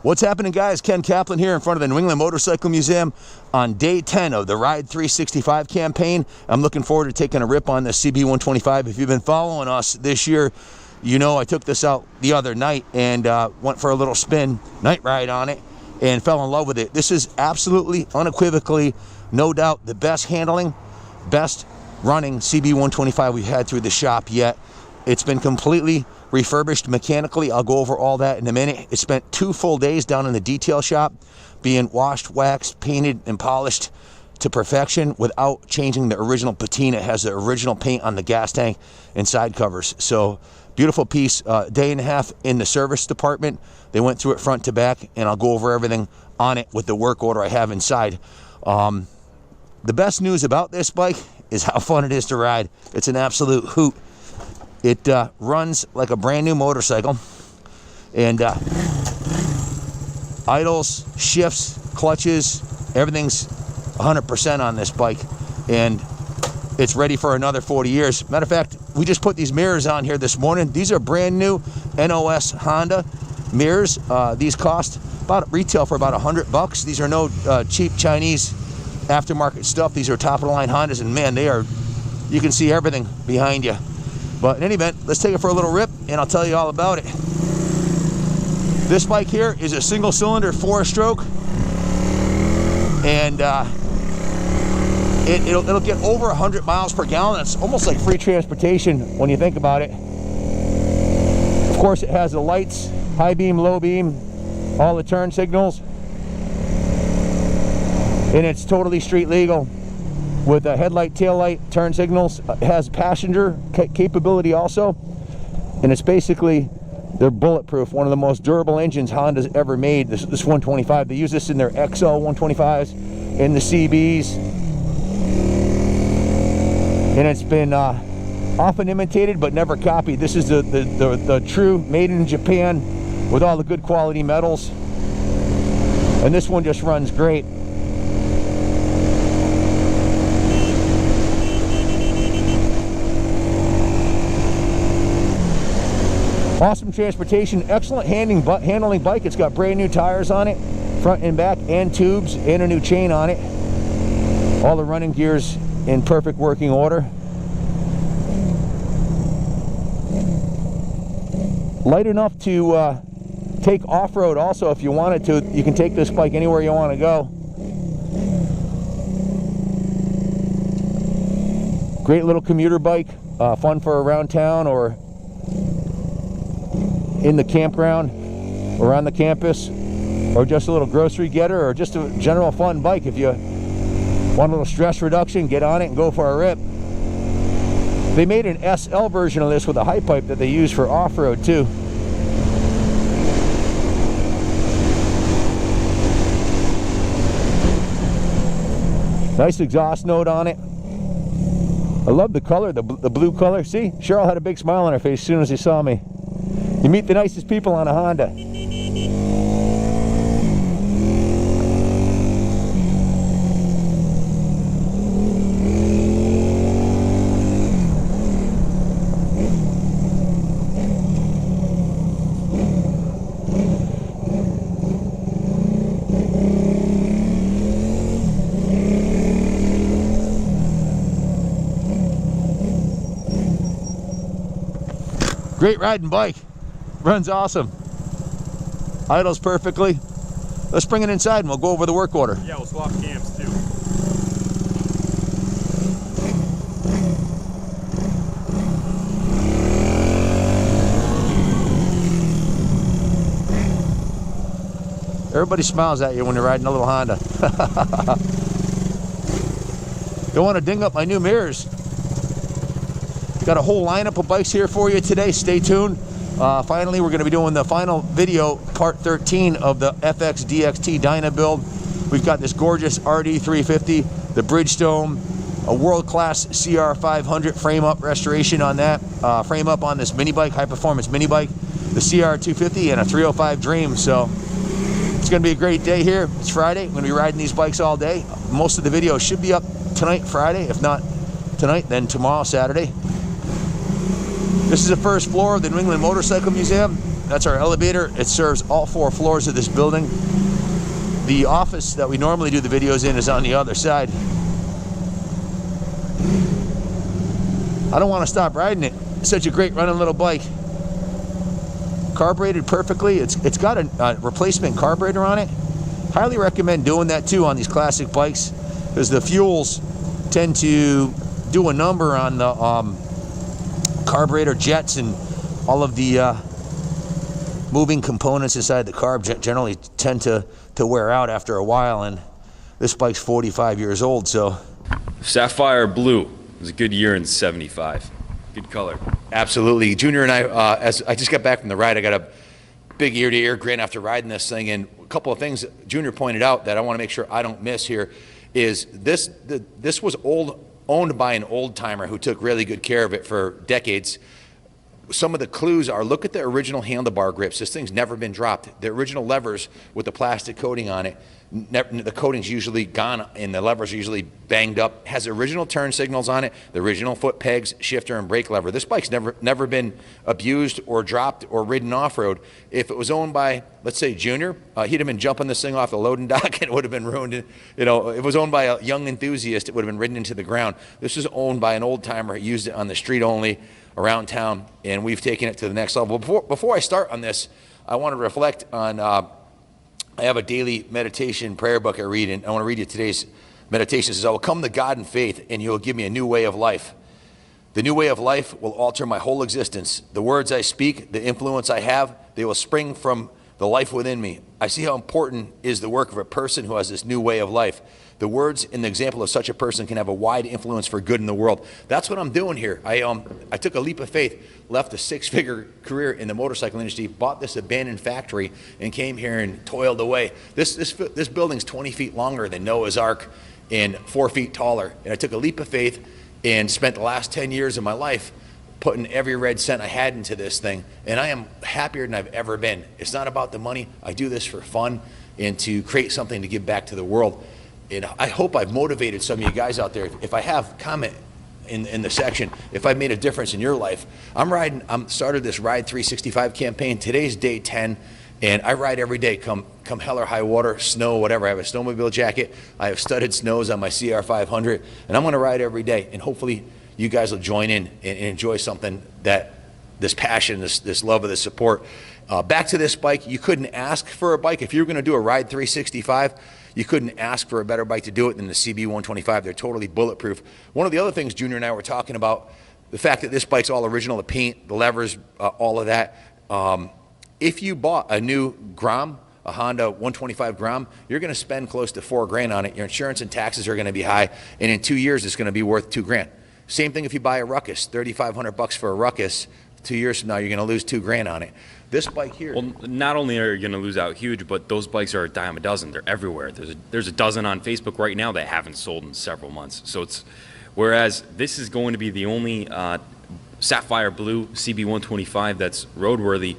What's happening, guys? Ken Kaplan here in front of the New England Motorcycle Museum on day 10 of the Ride 365 campaign. I'm looking forward to taking a rip on the CB125. If you've been following us this year, you know I took this out the other night and went for a little spin, night ride on it, and fell in love with it. This is absolutely, unequivocally, no doubt, the best handling, best running CB125 we've had through the shop yet. It's been completely refurbished mechanically. I'll go over all that in a minute. It spent 2 full days down in the detail shop being washed, waxed, painted, and polished to perfection without changing the original patina. It has the original paint on the gas tank and side covers. So beautiful piece. Day and a half in the service department. They went through it front to back, and I'll go over everything on it with the work order I have inside. The best news about this bike is how fun it is to ride. It's an absolute hoot. It runs like a brand new motorcycle, and idles, shifts, clutches, everything's 100% on this bike, and it's ready for another 40 years. Matter of fact, we just put these mirrors on here this morning. These are brand new NOS Honda mirrors. These cost about retail for about $100. These are no cheap Chinese aftermarket stuff. These are top of the line Hondas, and man, they are, you can see everything behind you. But in any event, let's take it for a little rip, and I'll tell you all about it. This bike here is a single cylinder 4-stroke, and it'll get over 100 miles per gallon. It's almost like free transportation when you think about it. Of course, it has the lights, high beam, low beam, all the turn signals, and it's totally street legal with a headlight, tail light, turn signals. It has passenger capability also, and it's basically, they're bulletproof. One of the most durable engines Honda's ever made, this 125. They use this in their XL 125s, in the CBs, and it's been often imitated but never copied. This is the true made in Japan with all the good quality metals, and this one just runs great. Awesome transportation, excellent handling bike. It's got brand new tires on it, front and back, and tubes, and a new chain on it. All the running gear's in perfect working order. Light enough to take off-road also if you wanted to. You can take this bike anywhere you want to go. Great little commuter bike, fun for around town or in the campground or on the campus, or just a little grocery getter, or just a general fun bike. If you want a little stress reduction, get on it and go for a rip. They made an SL version of this with a high pipe that they use for off-road too. Nice exhaust note on it. I love the color, the blue color. See, Cheryl had a big smile on her face as soon as she saw me. You meet the nicest people on a Honda. Great riding bike. Runs awesome. Idles perfectly. Let's bring it inside and we'll go over the work order. Yeah, we'll swap cams too. Everybody smiles at you when you're riding a little Honda. Don't want to ding up my new mirrors. Got a whole lineup of bikes here for you today. Stay tuned. Finally, we're going to be doing the final video, part 13 of the FX DXT Dyna build. We've got this gorgeous RD350, the Bridgestone, a world-class CR500 frame-up restoration on that, frame-up on this mini bike, high-performance mini bike, the CR250, and a 305 Dream. So it's going to be a great day here. It's Friday. I'm going to be riding these bikes all day. Most of the video should be up tonight, Friday. If not tonight, then tomorrow, Saturday. This is the first floor of the New England Motorcycle Museum. That's our elevator. It serves all 4 floors of this building. The office that we normally do the videos in is on the other side. I don't want to stop riding it. It's such a great running little bike. Carbureted perfectly. It's got a replacement carburetor on it. Highly recommend doing that too on these classic bikes, because the fuels tend to do a number on the carburetor jets, and all of the moving components inside the carb generally tend to wear out after a while, and this bike's 45 years old, so. Sapphire blue. It was a good year in '75. Good color. Absolutely. Junior and I, as I just got back from the ride, I got a big ear-to-ear grin after riding this thing, and a couple of things Junior pointed out that I want to make sure I don't miss here is this was owned by an old-timer who took really good care of it for decades. Some of the clues are, look at the original handlebar grips. This thing's never been dropped. The original levers with the plastic coating on it, the coating's usually gone and the levers are usually banged up. Has original turn signals on it, the original foot pegs, shifter, and brake lever. This bike's never been abused or dropped or ridden off-road. If it was owned by, let's say, Junior, he'd have been jumping this thing off the loading dock and it would have been ruined. You know, if it was owned by a young enthusiast, it would have been ridden into the ground. This is owned by an old-timer who used it on the street only, around town, and we've taken it to the next level. Before I start on this, I want to reflect on, I have a daily meditation prayer book I read, and I want to read you today's meditation. It says, I will come to God in faith, and He will give me a new way of life. The new way of life will alter my whole existence. The words I speak, the influence I have, they will spring from the life within me. I see how important is the work of a person who has this new way of life. The words in the example of such a person can have a wide influence for good in the world. That's what I'm doing here. I took a leap of faith, left a 6-figure career in the motorcycle industry, bought this abandoned factory, and came here and toiled away. This building's 20 feet longer than Noah's Ark and 4 feet taller. And I took a leap of faith and spent the last 10 years of my life putting every red cent I had into this thing. And I am happier than I've ever been. It's not about the money. I do this for fun and to create something to give back to the world. And I hope I've motivated some of you guys out there. If I have, comment in the section if I've made a difference in your life. I'm started this Ride 365 campaign. Today's day 10, and I ride every day, come hell or high water, snow, whatever. I have a snowmobile jacket. I have studded snows on my CR500, and I'm going to ride every day. And hopefully you guys will join in and enjoy something that this passion, this love of the support. Back to this bike, you couldn't ask for a bike. If you were going to do a Ride 365, you couldn't ask for a better bike to do it than the CB125. They're totally bulletproof. One of the other things Junior and I were talking about, the fact that this bike's all original, the paint, the levers, all of that. If you bought a new Grom, a Honda 125 Grom, you're going to spend close to $4 grand on it. Your insurance and taxes are going to be high, and in 2 years it's going to be worth $2 grand. Same thing if you buy a Ruckus, $3,500 for a Ruckus. 2 years from now, you're going to lose $2 grand on it. This bike here. Well, not only are you going to lose out huge, but those bikes are a dime a dozen. They're everywhere. There's a dozen on Facebook right now that haven't sold in several months. So it's, whereas this is going to be the only Sapphire blue CB125 that's roadworthy,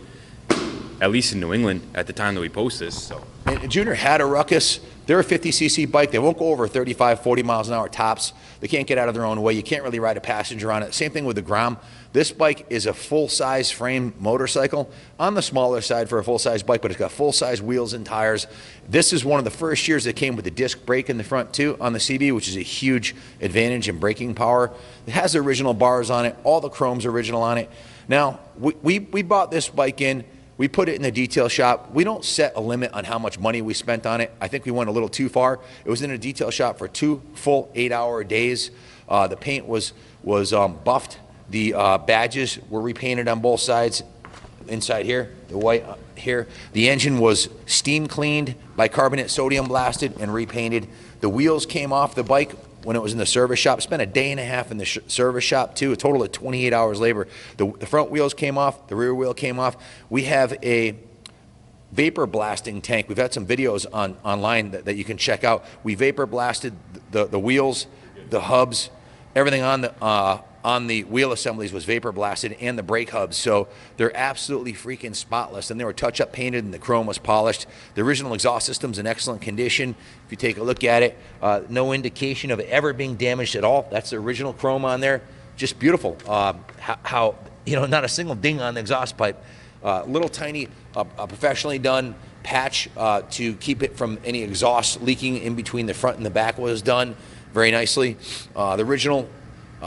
at least in New England at the time that we post this. So. And Junior had a Ruckus. They're a 50cc bike. They won't go over 35, 40 miles an hour tops. They can't get out of their own way. You can't really ride a passenger on it. Same thing with the Grom. This bike is a full-size frame motorcycle, on the smaller side for a full-size bike, but it's got full-size wheels and tires. This is one of the first years that came with a disc brake in the front too on the CB, which is a huge advantage in braking power. It has the original bars on it. All the chrome's original on it. Now, we bought this bike in. We put it in the detail shop. We don't set a limit on how much money we spent on it. I think we went a little too far. It was in a detail shop for 2 full 8-hour days. The paint was buffed. The badges were repainted on both sides. Inside here, the white here. The engine was steam cleaned, bicarbonate sodium blasted, and repainted. The wheels came off the bike when it was in the service shop. Spent a day and a half in the service shop too, a total of 28 hours labor. The front wheels came off, the rear wheel came off. We have a vapor blasting tank. We've had some videos online that you can check out. We vapor blasted the wheels, the hubs, everything on the wheel assemblies was vapor blasted, and the brake hubs. So they're absolutely freaking spotless, and they were touch-up painted and the chrome was polished. The original exhaust system's in excellent condition. If you take a look at it, no indication of it ever being damaged at all. That's the original chrome on there. Just beautiful. How, you know, not a single ding on the exhaust pipe. Little tiny, professionally done patch to keep it from any exhaust leaking in between the front and the back was done very nicely. The original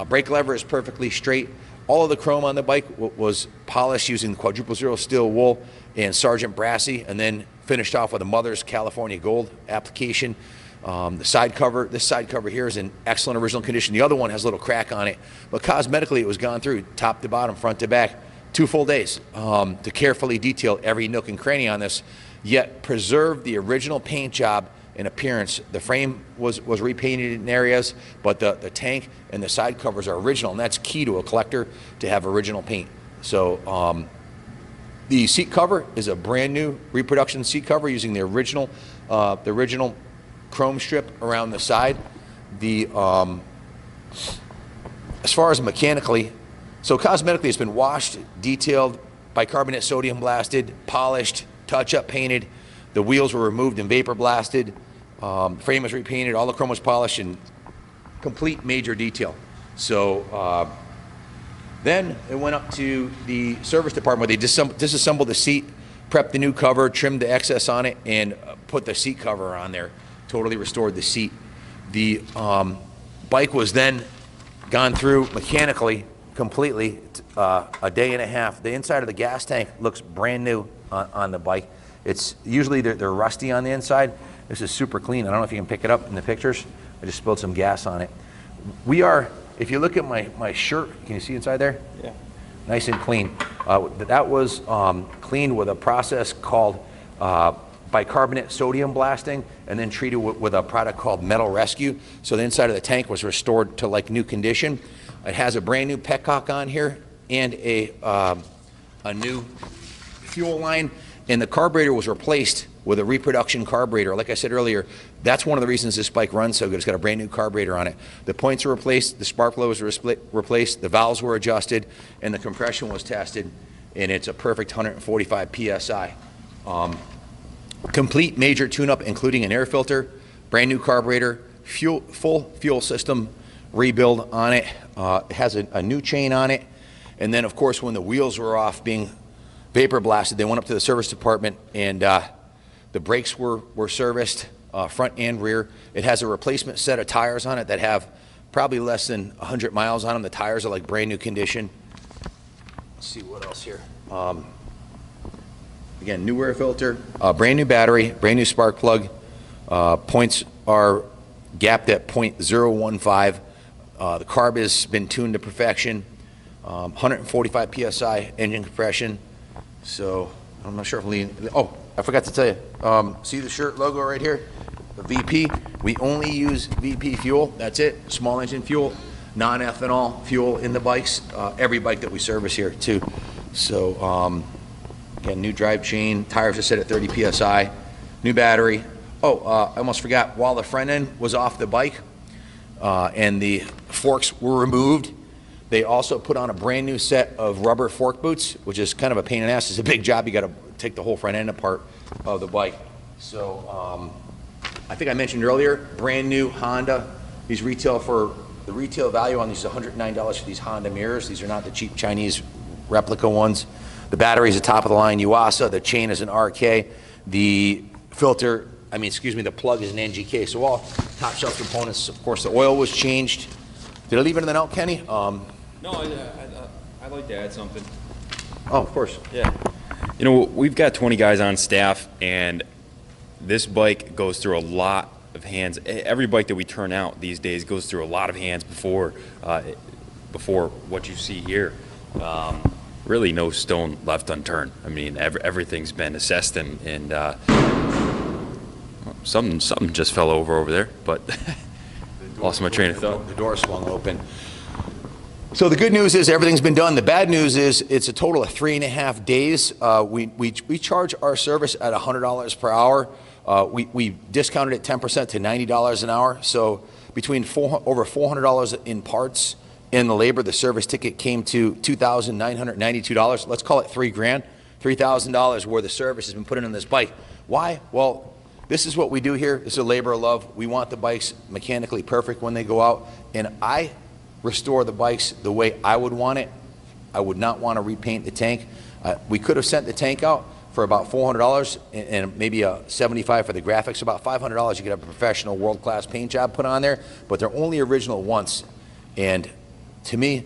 brake lever is perfectly straight. All of the chrome on the bike was polished using quadruple zero steel wool and Sargent Brassy, and then finished off with a Mother's California Gold application. The side cover, this side cover here is in excellent original condition. The other one has a little crack on it, but cosmetically it was gone through top to bottom, front to back, 2 full days to carefully detail every nook and cranny on this, yet preserve the original paint job and appearance. The frame was repainted in areas, but the tank and the side covers are original, and that's key to a collector, to have original paint. So the seat cover is a brand new reproduction seat cover using the original chrome strip around the side. The as far as mechanically, so cosmetically it's been washed, detailed, bicarbonate sodium blasted, polished, touch-up painted. The wheels were removed and vapor blasted. Frame was repainted, all the chrome was polished, and complete major detail. So then it went up to the service department where they disassembled the seat, prepped the new cover, trimmed the excess on it, and put the seat cover on there. Totally restored the seat. The bike was then gone through mechanically completely, a day and a half. The inside of the gas tank looks brand new on the bike. It's usually they're rusty on the inside. This is super clean. I don't know if you can pick it up in the pictures. I just spilled some gas on it. We are, if you look at my shirt, can you see inside there? Yeah. Nice and clean. That was cleaned with a process called bicarbonate sodium blasting, and then treated with a product called Metal Rescue. So the inside of the tank was restored to like new condition. It has a brand new petcock on here and a new fuel line, and the carburetor was replaced with a reproduction carburetor. Like I said earlier, that's one of the reasons this bike runs so good. It's got a brand new carburetor on it. The points were replaced, the spark plug was replaced, the valves were adjusted, and the compression was tested, and it's a perfect 145 PSI. Complete major tune-up, including an air filter, brand new carburetor, full fuel system rebuild on it. It has a new chain on it, and then of course when the wheels were off being vapor blasted, they went up to the service department, and the brakes were serviced, front and rear. It has a replacement set of tires on it that have probably less than 100 miles on them. The tires are like brand new condition. Let's see what else here. Again, new air filter, brand new battery, brand new spark plug. Points are gapped at .015. The carb has been tuned to perfection. 145 PSI engine compression. So I'm not sure if oh, I forgot to tell you. See the shirt logo right here? The VP. We only use VP fuel. That's it. Small engine fuel, non-ethanol fuel in the bikes. Every bike that we service here too. So again, new drive chain. Tires are set at 30 PSI. New battery. Oh, I almost forgot. While the front end was off the bike and the forks were removed, they also put on a brand new set of rubber fork boots, which is kind of a pain in the ass. It's a big job. You got to take the whole front end apart of the bike. So I think I mentioned earlier, brand new Honda. These retail for, the retail value on these is $109 for these Honda mirrors. These are not the cheap Chinese replica ones. The battery is a top of the line Yuasa. The chain is an RK. The filter, the plug is an NGK. So all top shelf components. Of course, the oil was changed. Did I leave anything out, Kenny? No, I'd like to add something. Oh, of course. Yeah. You know, we've got 20 guys on staff, and this bike goes through a lot of hands. Every bike that we turn out these days goes through a lot of hands before what you see here. Really no stone left unturned. I mean, everything's been assessed, and something just fell over there, but lost my train of thought. The door swung open. So the good news is everything's been done. The bad news is it's a total of 3.5 days. We charge our service at $100 per hour. We discounted it 10% to $90 an hour. So between over $400 in parts and the labor, the service ticket came to $2,992. Let's call it $3 grand, $3,000 worth of service has been put in this bike. Why? Well, this is what we do here. This is a labor of love. We want the bikes mechanically perfect when they go out, and I restore the bikes the way I would want it I would not want to repaint the tank. We could have sent the tank out for about $400 and maybe a $75 for the graphics. About $500 you could have a professional world-class paint job put on there, but they're only original once. And to me,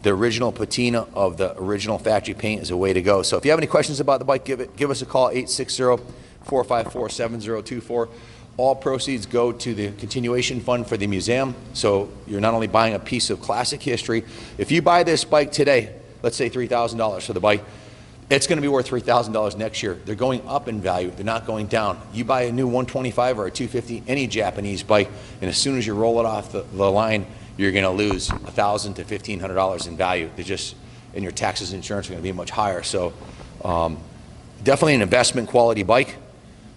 the original patina of the original factory paint is a way to go. So if you have any questions about the bike, give us a call, 860-454-7024. All proceeds go to the continuation fund for the museum. So you're not only buying a piece of classic history. If you buy this bike today, let's say $3,000 for the bike, it's going to be worth $3,000 next year. They're going up in value. They're not going down. You buy a new 125 or a 250, any Japanese bike, and as soon as you roll it off the line, you're going to lose $1,000 to $1,500 in value. They just, and your taxes and insurance are going to be much higher. So definitely an investment quality bike.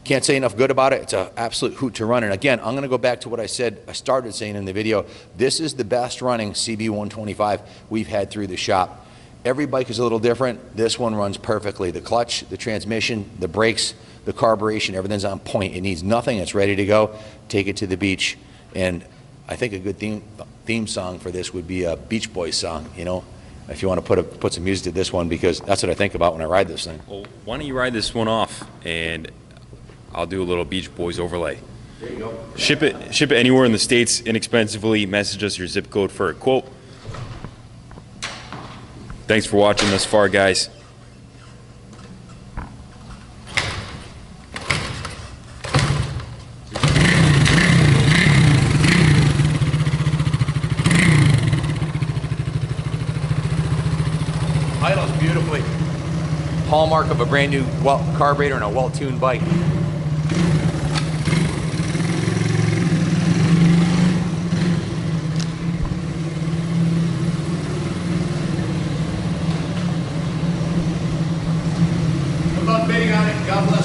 Can't say enough good about it. It's an absolute hoot to run. And again, I'm going to go back to what I started saying in the video. This is the best running CB125 we've had through the shop. Every bike is a little different. This one runs perfectly. The clutch, the transmission, the brakes, the carburation, everything's on point. It needs nothing. It's ready to go. Take it to the beach. And I think a good theme song for this would be a Beach Boys song, you know, if you want to put some music to this one, because that's what I think about when I ride this thing. Well, why don't you ride this one off, and I'll do a little Beach Boys overlay. There you go. Ship it anywhere in the States inexpensively. Message us your zip code for a quote. Thanks for watching thus far, guys. Idles beautifully. Hallmark of a brand new carburetor and a well-tuned bike. Good luck bidding on it. God bless.